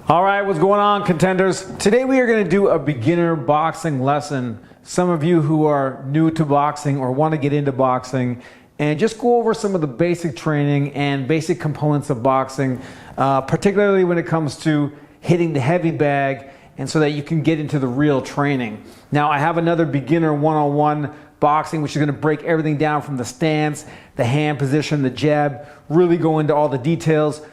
All right, what's going on, contenders? Today we are going to do a beginner boxing lesson. Some of you who are new to boxing or want to get into boxing, and just go over some of the basic training and basic components of boxing, particularly when it comes to hitting the heavy bag, and so that you can get into the real training. Now, I have another beginner one-on-one boxing, which is going to break everything down from the stance, the hand position, the jab, really go into all the details.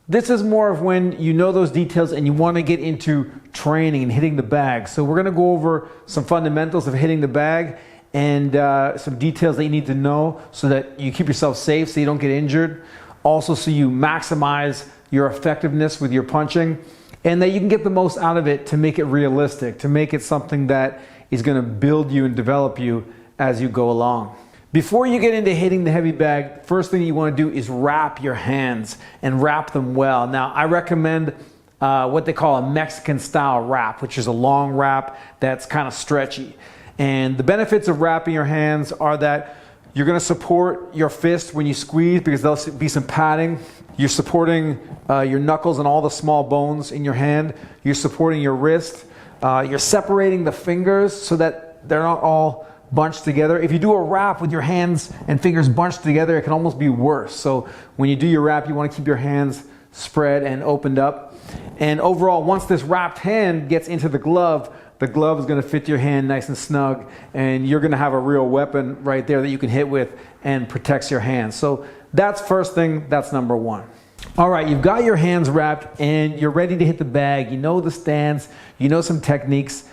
This is more of when you know those details and you want to get into training and hitting the bag. So we're going to go over some fundamentals of hitting the bag and some details that you need to know so that you keep yourself safe, so you don't get injured. Also, so you maximize your effectiveness with your punching, and that you can get the most out of it to make it realistic, to make it something that is going to build you and develop you as you go along. Before you get into hitting the heavy bag, first thing you want to do is wrap your hands and wrap them well. Now, I recommend what they call a Mexican style wrap, which is a long wrap that's kind of stretchy. And the benefits of wrapping your hands are that you're going to support your fist when you squeeze, because there'll be some padding. You're supporting your knuckles and all the small bones in your hand. You're supporting your wrist. You're separating the fingers so that they're not all bunched together. If you do a wrap with your hands and fingers bunched together, it can almost be worse. So when you do your wrap, you want to keep your hands spread and opened up. And overall, once this wrapped hand gets into the glove is going to fit your hand nice and snug, and you're going to have a real weapon right there that you can hit with and protects your hands. So that's first thing, that's number one. All right, you've got your hands wrapped and you're ready to hit the bag. You know the stance, you know some techniques.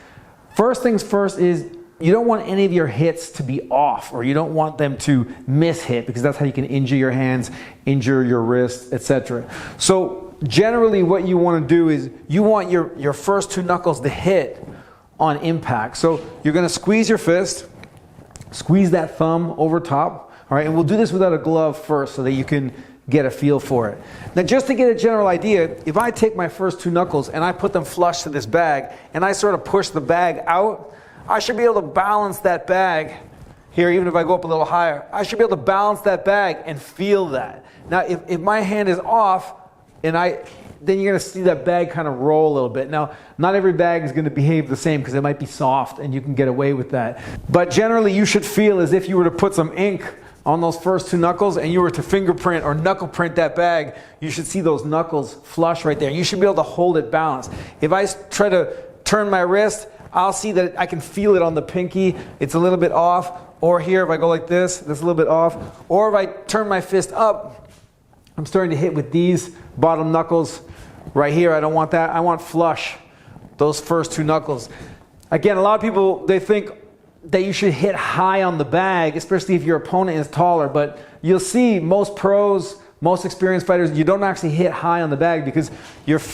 First things first is you don't want any of your hits to be off, or you don't want them to miss hit, because that's how you can injure your hands, injure your wrists, etc. So generally what you want to do is you want your first two knuckles to hit on impact. So you're going to squeeze your fist, squeeze that thumb over top. All right, and we'll do this without a glove first so that you can get a feel for it. Now, just to get a general idea, if I take my first two knuckles and I put them flush to this bag and I sort of push the bag out, I should be able to balance that bag here. Even if I go up a little higher, I should be able to balance that bag and feel that. Now, if my hand is off, then you're going to see that bag kind of roll a little bit. Now, not every bag is going to behave the same, because it might be soft and you can get away with that. But generally, you should feel as if you were to put some ink on those first two knuckles and you were to fingerprint or knuckle print that bag. You should see those knuckles flush right there. You should be able to hold it balanced. If I try to turn my wrist, I'll see that I can feel it on the pinky. It's a little bit off. Or here, if I go like this, that's a little bit off. Or if I turn my fist up, I'm starting to hit with these bottom knuckles right here. I don't want that. I want flush, those first two knuckles. Again, a lot of people, they think that you should hit high on the bag, especially if your opponent is taller. But you'll see most pros, most experienced fighters, you don't actually hit high on the bag, because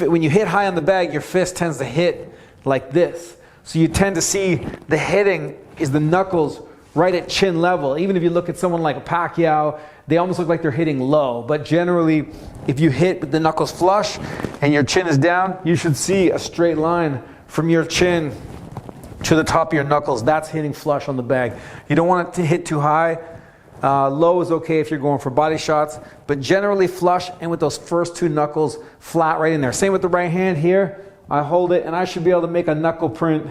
when you hit high on the bag, your fist tends to hit like this. So you tend to see the hitting is the knuckles right at chin level. Even if you look at someone like a Pacquiao, they almost look like they're hitting low. But generally, if you hit with the knuckles flush and your chin is down, you should see a straight line from your chin to the top of your knuckles. That's hitting flush on the bag. You don't want it to hit too high. Low is okay if you're going for body shots, but generally flush and with those first two knuckles flat right in there. Same with the right hand here. I hold it and I should be able to make a knuckle print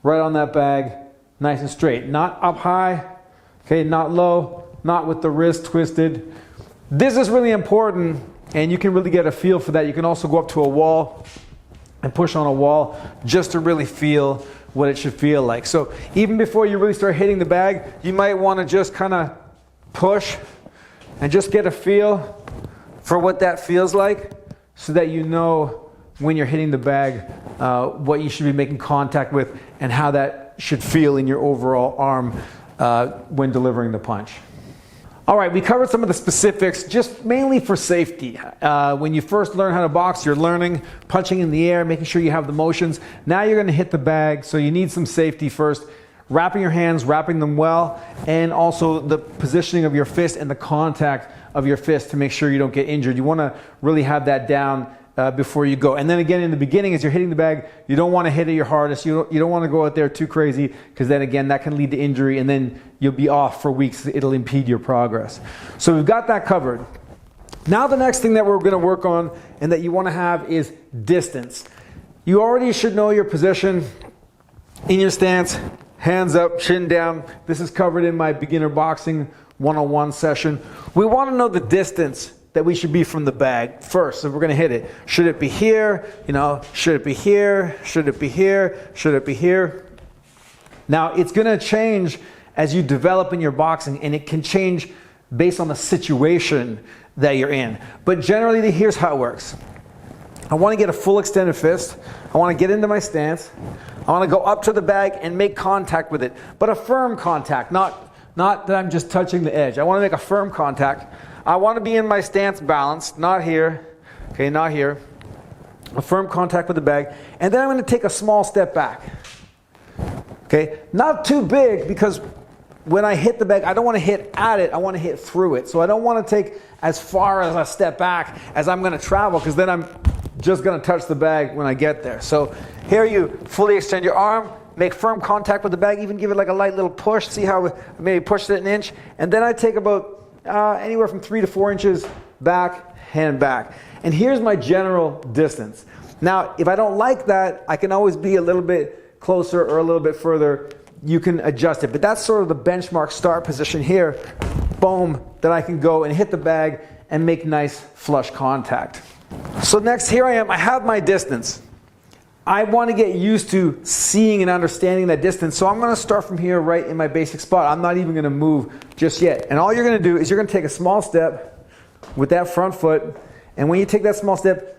right on that bag, nice and straight. Not up high, okay, not low, not with the wrist twisted. This is really important, and you can really get a feel for that. You can also go up to a wall and push on a wall just to really feel what it should feel like. So even before you really start hitting the bag, you might want to just kind of push and just get a feel for what that feels like, so that you know when you're hitting the bag what you should be making contact with and how that should feel in your overall arm when delivering the punch. All right, we covered some of the specifics, just mainly for safety. When you first learn how to box, you're learning punching in the air, making sure you have the motions. Now you're going to hit the bag, so you need some safety first. Wrapping your hands, wrapping them well, and also the positioning of your fist and the contact of your fist to make sure you don't get injured. You want to really have that down before you go. And then again, in the beginning, as you're hitting the bag, you don't want to hit it your hardest. You don't want to go out there too crazy, because then again, that can lead to injury, and then you'll be off for weeks. It'll impede your progress. So we've got that covered. Now the next thing that we're going to work on and that you want to have is distance. You already should know your position in your stance, hands up, chin down. This is covered in my beginner boxing 101 session. We want to know the distance that we should be from the bag first, so we're going to hit it. Should it be here? You know, should it be here? Should it be here? Should it be here? Now, it's going to change as you develop in your boxing, and it can change based on the situation that you're in. But generally, here's how it works. I want to get a full extended fist. I want to get into my stance. I want to go up to the bag and make contact with it, but a firm contact, not that I'm just touching the edge. I want to make a firm contact. I want to be in my stance balanced, not here, okay, not here. A firm contact with the bag, and then I'm going to take a small step back. Okay, not too big, because when I hit the bag, I don't want to hit at it, I want to hit through it. So I don't want to take as far as a step back as I'm going to travel, because then I'm just going to touch the bag when I get there. So here you fully extend your arm, make firm contact with the bag, even give it like a light little push. See how I maybe pushed it an inch, and then I take about anywhere from 3 to 4 inches back, hand back. And here's my general distance. Now, if I don't like that, I can always be a little bit closer or a little bit further. You can adjust it, but that's sort of the benchmark start position here. Boom, that I can go and hit the bag and make nice flush contact. So next, here I am, I have my distance. I want to get used to seeing and understanding that distance, so I'm going to start from here right in my basic spot. I'm not even going to move just yet. And all you're going to do is you're going to take a small step with that front foot, and when you take that small step,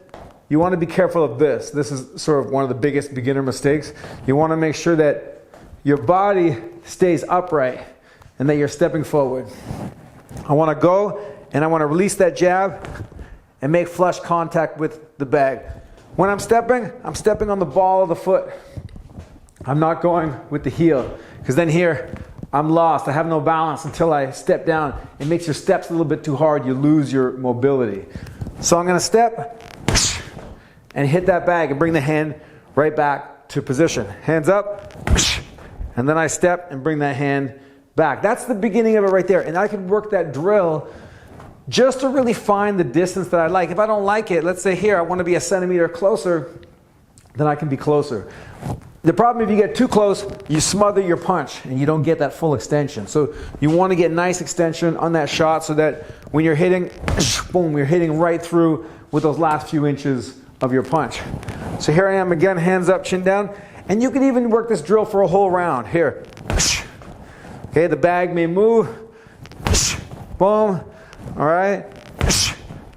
you want to be careful of this. This is sort of one of the biggest beginner mistakes. You want to make sure that your body stays upright and that you're stepping forward. I want to go, and I want to release that jab and make flush contact with the bag. When I'm stepping on the ball of the foot. I'm not going with the heel, because then here I'm lost. I have no balance until I step down. It makes your steps a little bit too hard. You lose your mobility. So I'm going to step and hit that bag and bring the hand right back to position. Hands up, and then I step and bring that hand back. That's the beginning of it right there. And I can work that drill just to really find the distance that I like. If I don't like it, let's say here, I want to be a centimeter closer, then I can be closer. The problem, if you get too close, you smother your punch and you don't get that full extension. So you want to get nice extension on that shot so that when you're hitting, boom, you're hitting right through with those last few inches of your punch. So here I am again, hands up, chin down. And you can even work this drill for a whole round. Here. Okay, the bag may move. Boom. All right,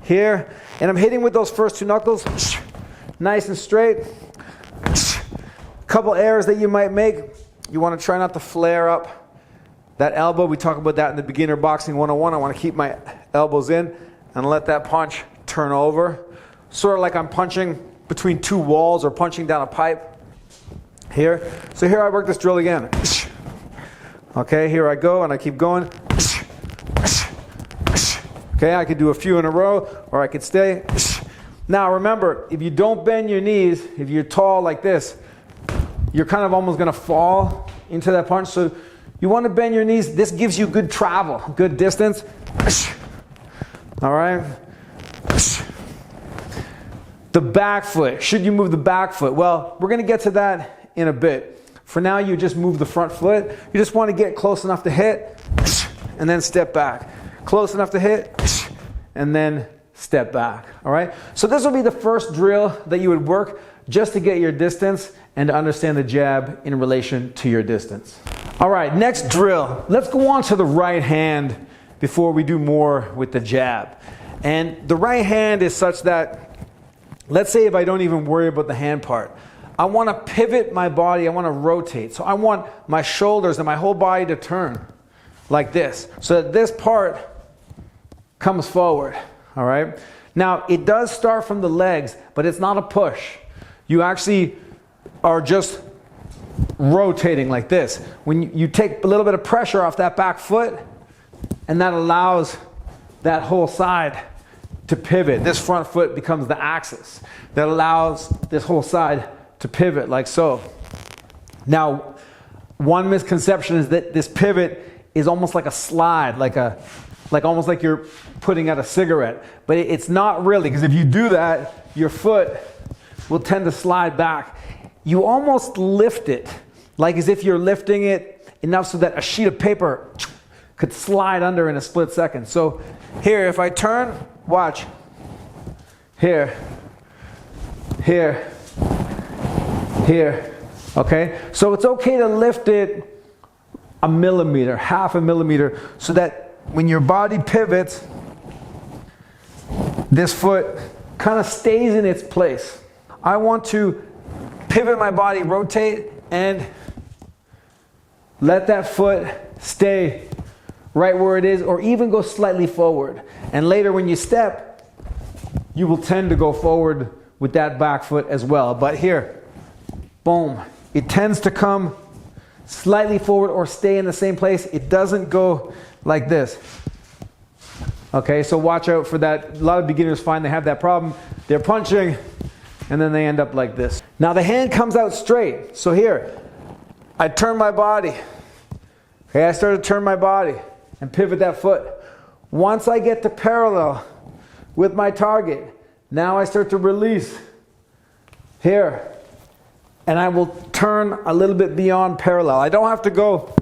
here, and I'm hitting with those first two knuckles, nice and straight. Couple errors that you might make. You want to try not to flare up that elbow. We talk about that in the beginner boxing 101. I want to keep my elbows in and let that punch turn over. Sort of like I'm punching between two walls or punching down a pipe. Here. So here I work this drill again. Okay, here I go, and I keep going. Okay, I could do a few in a row, or I could stay. Now remember, if you don't bend your knees, if you're tall like this, you're kind of almost going to fall into that punch. So you want to bend your knees. This gives you good travel, good distance. All right. The back foot. Should you move the back foot? Well, we're going to get to that in a bit. For now, you just move the front foot. You just want to get close enough to hit and then step back. Close enough to hit, and then step back, all right? So this will be the first drill that you would work just to get your distance and to understand the jab in relation to your distance. All right, next drill. Let's go on to the right hand before we do more with the jab. And the right hand is such that, let's say if I don't even worry about the hand part, I want to pivot my body, I want to rotate. So I want my shoulders and my whole body to turn like this, so that this part comes forward, all right? Now, it does start from the legs, but it's not a push. You actually are just rotating like this. When you take a little bit of pressure off that back foot, and that allows that whole side to pivot. This front foot becomes the axis that allows this whole side to pivot like so. Now, one misconception is that this pivot is almost like a slide, like a like almost like you're putting out a cigarette. But it's not really, because if you do that, your foot will tend to slide back. You almost lift it, like as if you're lifting it enough so that a sheet of paper could slide under in a split second. So here, if I turn, watch. Here, here, here, okay? So it's okay to lift it a millimeter, half a millimeter, so that when your body pivots, this foot kind of stays in its place. I want to pivot my body, rotate, and let that foot stay right where it is, or even go slightly forward. And later when you step, you will tend to go forward with that back foot as well. But here, boom, it tends to come slightly forward or stay in the same place. It doesn't go like this. Okay, so watch out for that. A lot of beginners find they have that problem. They're punching and then they end up like this. Now the hand comes out straight. So here, I turn my body. Okay, I start to turn my body and pivot that foot. Once I get to parallel with my target, now I start to release here. And I will turn a little bit beyond parallel. I don't have to go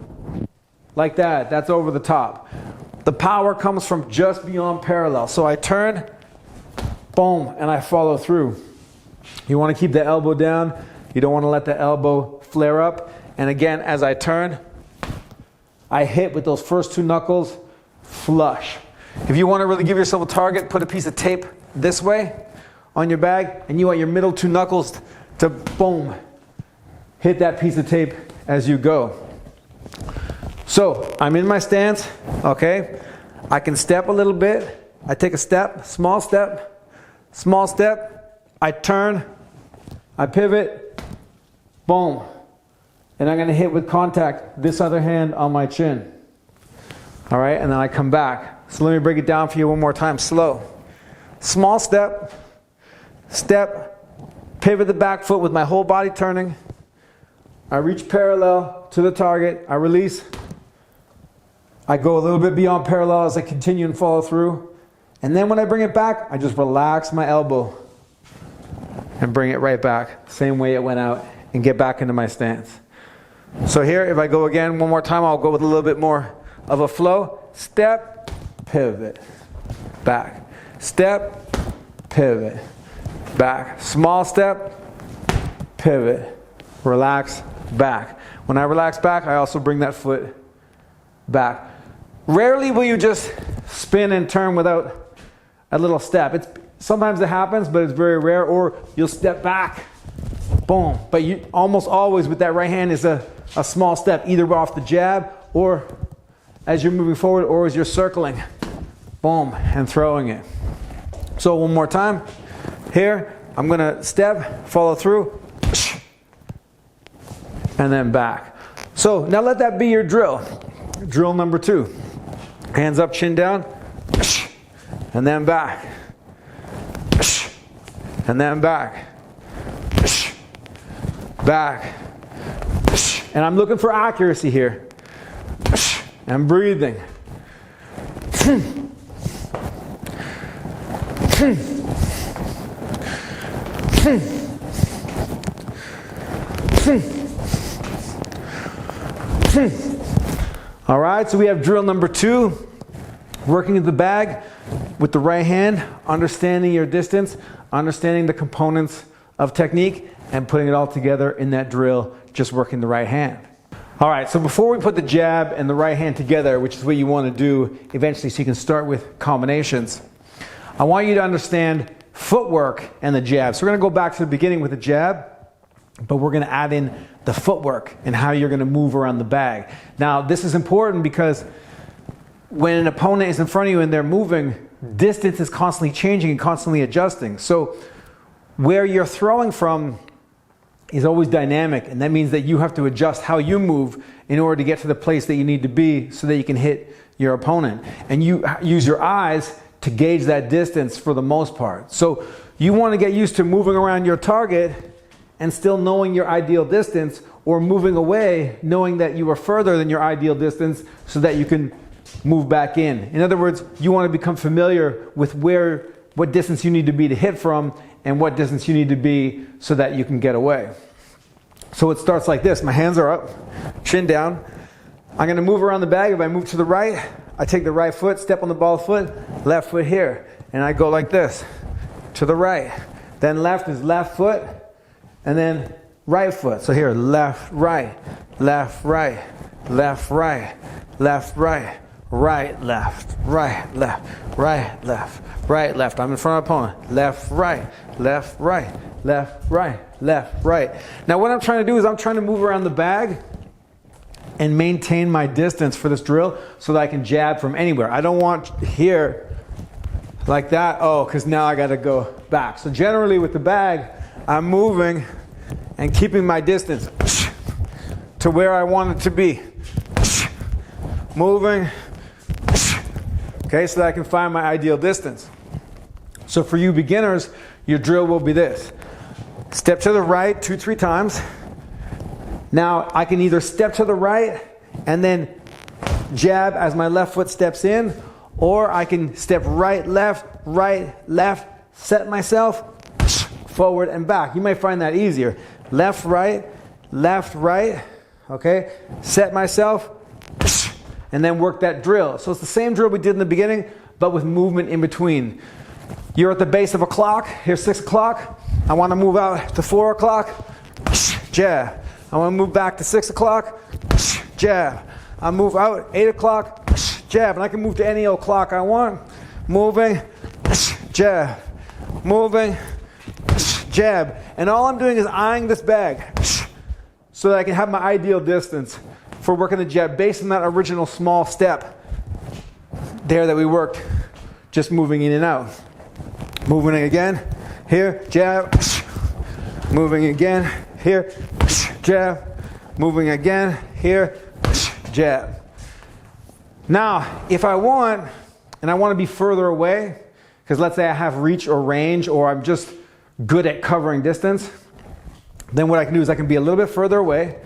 like that. That's over the top. The power comes from just beyond parallel. So I turn, boom, and I follow through. You want to keep the elbow down. You don't want to let the elbow flare up. And again, as I turn, I hit with those first two knuckles flush. If you want to really give yourself a target, put a piece of tape this way on your bag, and you want your middle two knuckles to boom, hit that piece of tape as you go. So I'm in my stance, okay? I can step a little bit. I take a step, small step, I turn, I pivot, boom. And I'm gonna hit with contact this other hand on my chin. All right, and then I come back. So let me break it down for you one more time, slow. Small step, pivot the back foot with my whole body turning. I reach parallel to the target, I release. I go a little bit beyond parallel as I continue and follow through. And then when I bring it back, I just relax my elbow and bring it right back, same way it went out, and get back into my stance. So here, if I go again one more time, I'll go with a little bit more of a flow. Step, pivot, back. Step, pivot, back. Small step, pivot, relax, back. When I relax back, I also bring that foot back. Rarely will you just spin and turn without a little step. Sometimes it happens, but it's very rare. Or you'll step back, boom. But you almost always with that right hand is a small step, either off the jab or as you're moving forward or as you're circling, boom, and throwing it. So one more time. Here, I'm gonna step, follow through, and then back. So now let that be your drill. Drill number 2. Hands up, chin down, and then back, and then back, back. And I'm looking for accuracy here. And breathing. All right, so we have drill number 2, working in the bag with the right hand, understanding your distance, understanding the components of technique, and putting it all together in that drill, just working the right hand. All right, so before we put the jab and the right hand together, which is what you want to do eventually so you can start with combinations, I want you to understand footwork and the jab. So we're going to go back to the beginning with the jab, but we're going to add in the footwork and how you're going to move around the bag. Now, this is important because when an opponent is in front of you and they're moving, distance is constantly changing and constantly adjusting. So where you're throwing from is always dynamic, and that means that you have to adjust how you move in order to get to the place that you need to be so that you can hit your opponent. And you use your eyes to gauge that distance for the most part. So you want to get used to moving around your target and still knowing your ideal distance, or moving away knowing that you are further than your ideal distance so that you can move back in. In other words, you want to become familiar with what distance you need to be to hit from and what distance you need to be so that you can get away. So it starts like this. My hands are up, chin down. I'm going to move around the bag. If I move to the right, I take the right foot, step on the ball foot, left foot here. And I go like this, to the right. Then left is left foot, and then right foot. So here, left, right, left, right, left, right, left, right, right, left, right, left, right, left, right, left. I'm in front of opponent. Left, right, left, right, left, right, left, right. Now what I'm trying to do is I'm trying to move around the bag and maintain my distance for this drill so that I can jab from anywhere. I don't want here like that, oh, because now I gotta go back. So generally with the bag, I'm moving and keeping my distance to where I want it to be. Moving, okay, so that I can find my ideal distance. So for you beginners, your drill will be this. Step to the right 2-3 times. Now I can either step to the right and then jab as my left foot steps in, or I can step right, left, set myself, forward and back. You might find that easier. Left, right, okay? Set myself, and then work that drill. So it's the same drill we did in the beginning, but with movement in between. You're at the base of a clock, here's 6 o'clock. I want to move out to 4 o'clock, jab. I want to move back to 6 o'clock, jab. I move out 8 o'clock, jab, and I can move to any old clock I want. Moving, jab, moving, jab. And all I'm doing is eyeing this bag so that I can have my ideal distance for working the jab based on that original small step there that we worked, just moving in and out. Moving again, here, jab, moving again, here, jab, moving again, here, jab. Now, if I want, and I want to be further away, because let's say I have reach or range, or I'm just good at covering distance, then what I can do is I can be a little bit further away,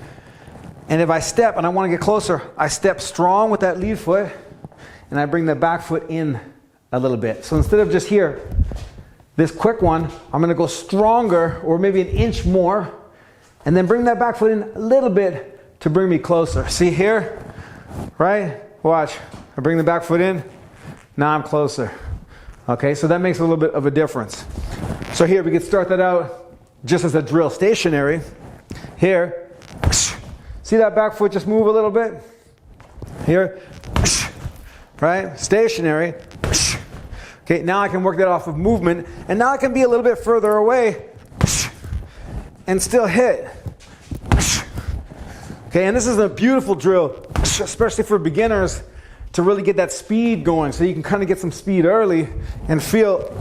and if I step and I want to get closer, I step strong with that lead foot, and I bring the back foot in a little bit. So instead of just here, this quick one, I'm going to go stronger, or maybe an inch more, and then bring that back foot in a little bit to bring me closer. See here, right? Watch, I bring the back foot in, now I'm closer. Okay, so that makes a little bit of a difference. So here, we could start that out just as a drill stationary. Here, see that back foot just move a little bit? Here, right, stationary. Okay, now I can work that off of movement, and now I can be a little bit further away and still hit. Okay, and this is a beautiful drill, especially for beginners, to really get that speed going, so you can kind of get some speed early and feel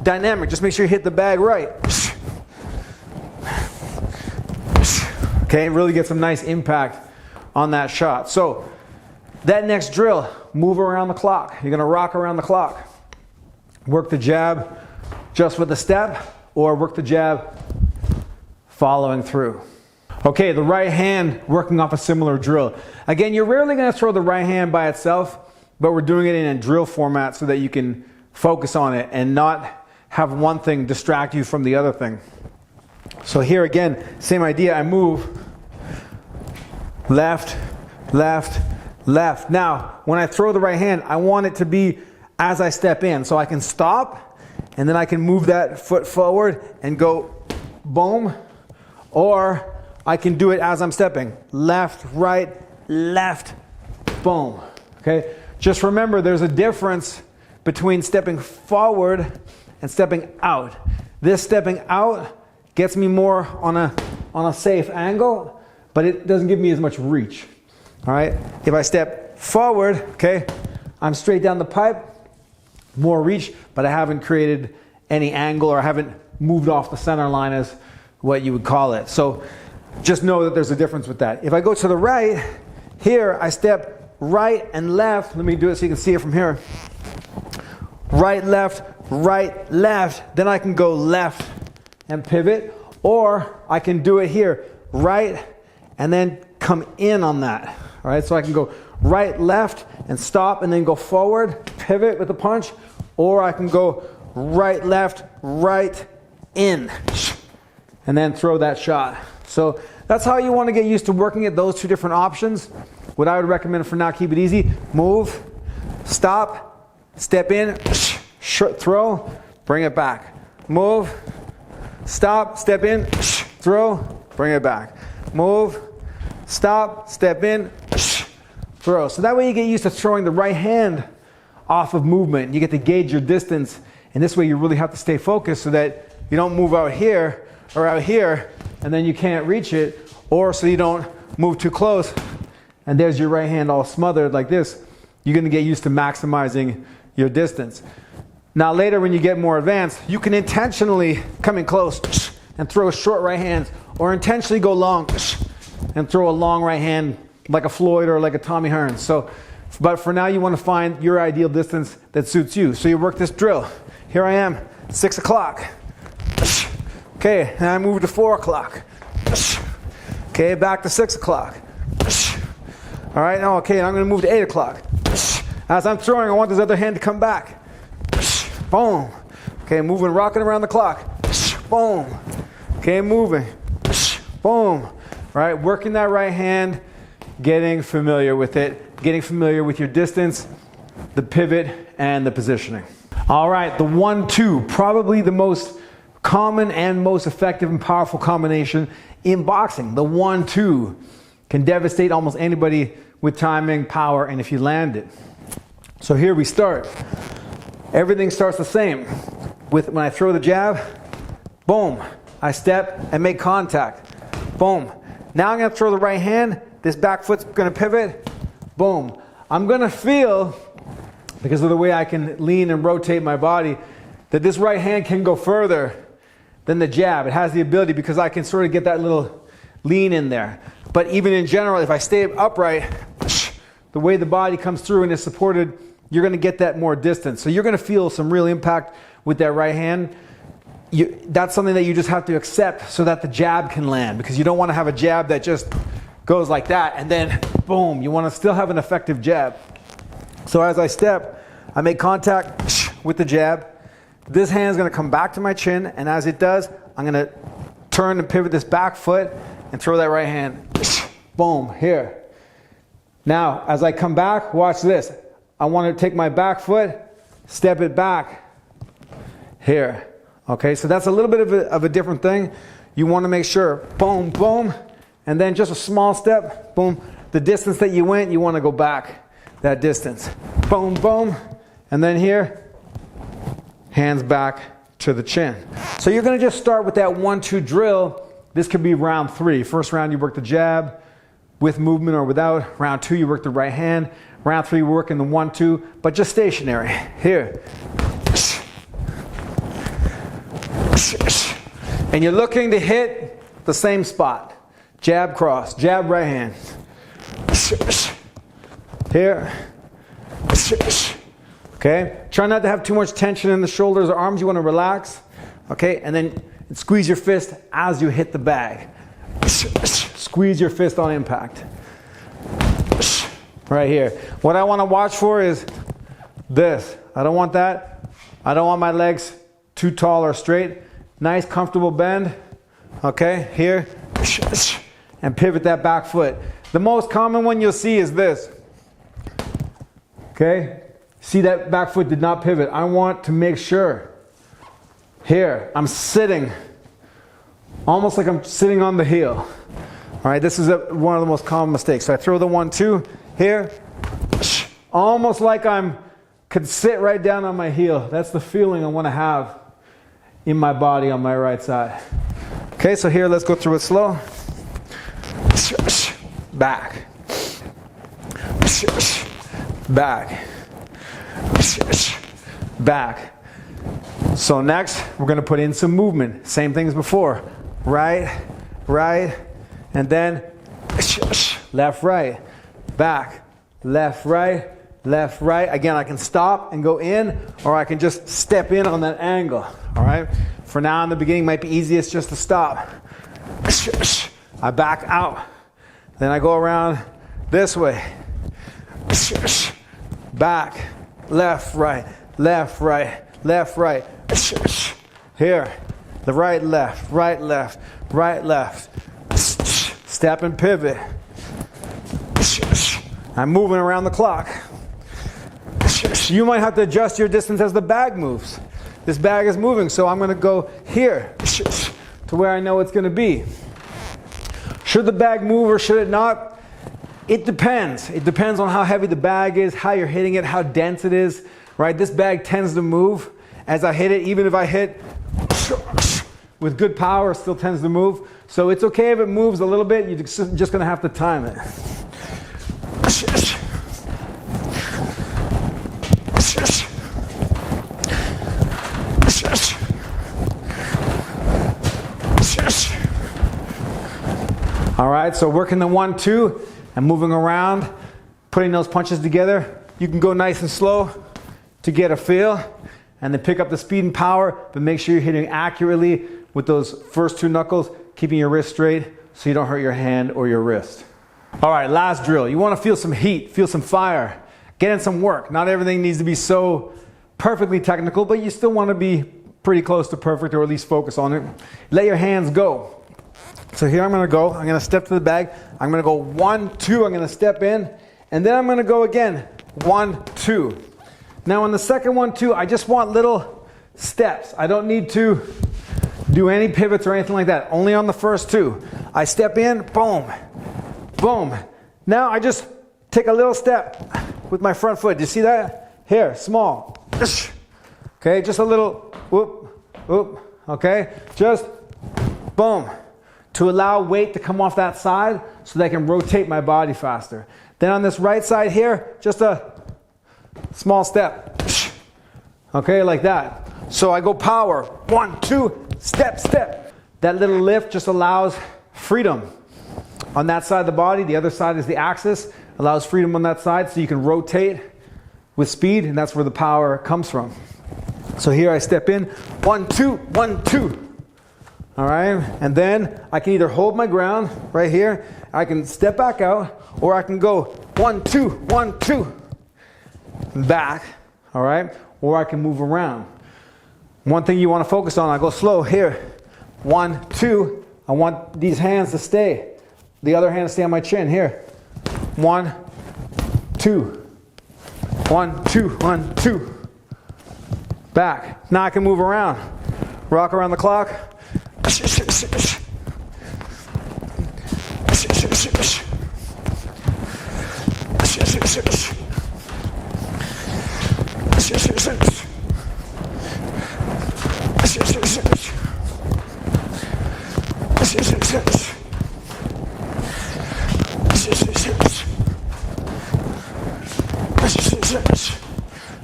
dynamic. Just make sure you hit the bag right. Okay, really get some nice impact on that shot. So that next drill, move around the clock. You're gonna rock around the clock. Work the jab just with the step, or work the jab following through. Okay, the right hand working off a similar drill. Again, you're rarely going to throw the right hand by itself, but we're doing it in a drill format so that you can focus on it and not have one thing distract you from the other thing. So here again, same idea. I move left, left, left. Now, when I throw the right hand, I want it to be as I step in. So I can stop, and then I can move that foot forward and go boom, or I can do it as I'm stepping. Left, right, left, boom. Okay? Just remember there's a difference between stepping forward and stepping out. This stepping out gets me more on a safe angle, but it doesn't give me as much reach. All right? If I step forward, okay, I'm straight down the pipe, more reach, but I haven't created any angle, or I haven't moved off the center line as what you would call it. So just know that there's a difference with that. If I go to the right, here I step right and left. Let me do it so you can see it from here. Right, left, then I can go left and pivot, or I can do it here, right, and then come in on that. All right, so I can go right, left, and stop, and then go forward, pivot with a punch, or I can go right, left, right, in, and then throw that shot. So that's how you want to get used to working at those two different options. What I would recommend for now, keep it easy. Move, stop, step in, throw, bring it back. Move, stop, step in, throw, bring it back. Move, stop, step in, throw. So that way you get used to throwing the right hand off of movement. You get to gauge your distance, and this way you really have to stay focused so that you don't move out here or out here and then you can't reach it, or so you don't move too close and there's your right hand all smothered like this. You're going to get used to maximizing your distance. Now later when you get more advanced, you can intentionally come in close and throw short right hands, or intentionally go long and throw a long right hand like a Floyd or like a Tommy Hearns. So, but for now you want to find your ideal distance that suits you. So you work this drill. Here I am, 6 o'clock. Okay, and I move to 4 o'clock. Okay, back to 6 o'clock. All right, now okay, I'm going to move to 8 o'clock. As I'm throwing, I want this other hand to come back. Boom. Okay, moving, rocking around the clock. Boom. Okay, moving. Boom. All right, working that right hand, getting familiar with it, getting familiar with your distance, the pivot, and the positioning. All right, the 1-2, probably the most common and most effective and powerful combination in boxing. The 1-2 can devastate almost anybody with timing, power, and if you land it. So here we start. Everything starts the same. With when I throw the jab, boom, I step and make contact. Boom. Now I'm going to throw the right hand. This back foot's going to pivot. Boom. I'm going to feel, because of the way I can lean and rotate my body, that this right hand can go further than the jab. It has the ability, because I can sort of get that little lean in there. But even in general, if I stay upright, the way the body comes through and is supported, you're going to get that more distance. So you're going to feel some real impact with that right hand. That's something that you just have to accept so that the jab can land, because you don't want to have a jab that just goes like that and then boom. You want to still have an effective jab. So as I step, I make contact with the jab. This hand is going to come back to my chin, and as it does, I'm going to turn and pivot this back foot and throw that right hand. Boom, here. Now, as I come back, watch this. I want to take my back foot, step it back. Here. Okay, so that's a little bit of a different thing. You want to make sure, boom, boom, and then just a small step, boom. The distance that you went, you want to go back that distance. Boom, boom, and then here, hands back to the chin. So you're going to just start with that 1-2 drill. This could be round 3. First round, you work the jab with movement or without. Round 2, you work the right hand. Round 3, we're working the 1-2, but just stationary. Here. And you're looking to hit the same spot. Jab, cross, jab, right hand. Here. Okay, try not to have too much tension in the shoulders or arms. You want to relax. Okay, and then squeeze your fist as you hit the bag. Squeeze your fist on impact. Right here. What I want to watch for is this. I don't want that. I don't want my legs too tall or straight. Nice, comfortable bend. Okay, here. And pivot that back foot. The most common one you'll see is this. Okay, see that back foot did not pivot. I want to make sure. Here, I'm sitting. Almost like I'm sitting on the heel. All right, this is one of the most common mistakes. So I throw the 1-2 here. Almost like could sit right down on my heel. That's the feeling I want to have in my body on my right side. Okay, so here, let's go through it slow. Back. Back. Back. So next, we're going to put in some movement. Same thing as before. Right, right, and then left, right, back, left, right, left, right. Again, I can stop and go in, or I can just step in on that angle. All right. For now, in the beginning, might be easiest just to stop. I back out. Then I go around this way. Back, left, right, left, right, left, right. Here, the right, left, right, left, right, left. Step and pivot. I'm moving around the clock. You might have to adjust your distance as the bag moves. This bag is moving, so I'm going to go here to where I know it's going to be. Should the bag move or should it not? It depends. It depends on how heavy the bag is, how you're hitting it, how dense it is, right? This bag tends to move as I hit it. Even if I hit with good power, it still tends to move. So it's okay if it moves a little bit. You're just going to have to time it. All right, so working the 1-2 and moving around, putting those punches together. You can go nice and slow to get a feel and then pick up the speed and power, but make sure you're hitting accurately with those first 2 knuckles, keeping your wrist straight so you don't hurt your hand or your wrist. All right, last drill. You want to feel some heat, feel some fire, get in some work. Not everything needs to be so perfectly technical, but you still want to be pretty close to perfect, or at least focus on it. Let your hands go. So here I'm going to go. I'm going to step to the bag. I'm going to go 1-2. I'm going to step in, and then I'm going to go again 1-2. Now on the second 1-2, I just want little steps. I don't need to do any pivots or anything like that. Only on the first 2. I step in, boom, boom. Now I just take a little step with my front foot. Do you see that? Here, small. Okay, just a little whoop, whoop. Okay, just boom. To allow weight to come off that side so that I can rotate my body faster. Then on this right side here, just a small step. Okay, like that. So I go power. 1, 2, step, step. That little lift just allows freedom on that side of the body. The other side is the axis. Allows freedom on that side so you can rotate with speed, and that's where the power comes from. So here I step in. 1, 2, 1, 2. All right, and then I can either hold my ground right here, I can step back out, or I can go 1, 2, 1, 2, back, all right, or I can move around. One thing you want to focus on, I go slow here, 1, 2, I want these hands to stay, the other hand to stay on my chin, here, 1, 2, 1, 2, 1, 2, back. Now I can move around, rock around the clock.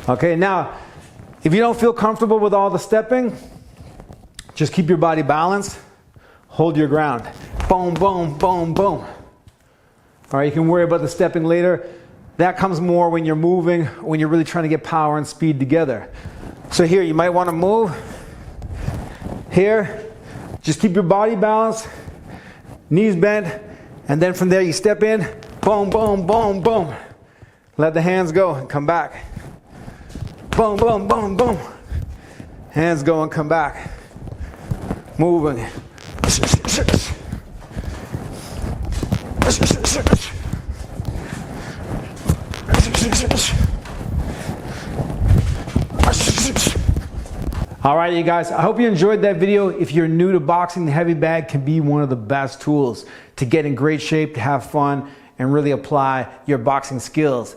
Okay, now, if you don't feel comfortable with all the stepping, just keep your body balanced. Hold your ground. Boom, boom, boom, boom. All right, you can worry about the stepping later. That comes more when you're moving, when you're really trying to get power and speed together. So here, you might want to move. Here, just keep your body balanced, knees bent, and then from there you step in, boom, boom, boom, boom. Let the hands go and come back. Boom, boom, boom, boom. Hands go and come back. Moving. All right, you guys, I hope you enjoyed that video. If you're new to boxing, the heavy bag can be one of the best tools to get in great shape, to have fun, and really apply your boxing skills.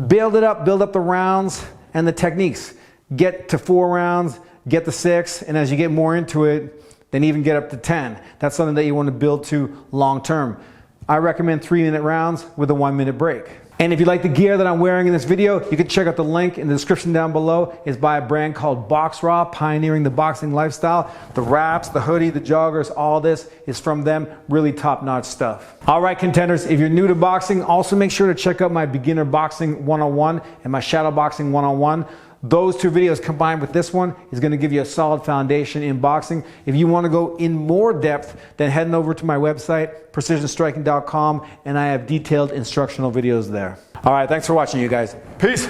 Build up the rounds and the techniques. Get to 4 rounds, get to 6, and as you get more into it, then even get up to 10. That's something that you want to build to long term. I recommend 3-minute rounds with a 1-minute break. And if you like the gear that I'm wearing in this video, you can check out the link in the description down below. It's by a brand called BoxRaw, pioneering the boxing lifestyle. The wraps, the hoodie, the joggers, all this is from them. Really top-notch stuff. All right, contenders, if you're new to boxing, also make sure to check out my Beginner Boxing 101 and my Shadow Boxing 101. Those two videos combined with this one is going to give you a solid foundation in boxing. If you want to go in more depth, then head over to my website, precisionstriking.com, and I have detailed instructional videos there. All right, thanks for watching, you guys. Peace.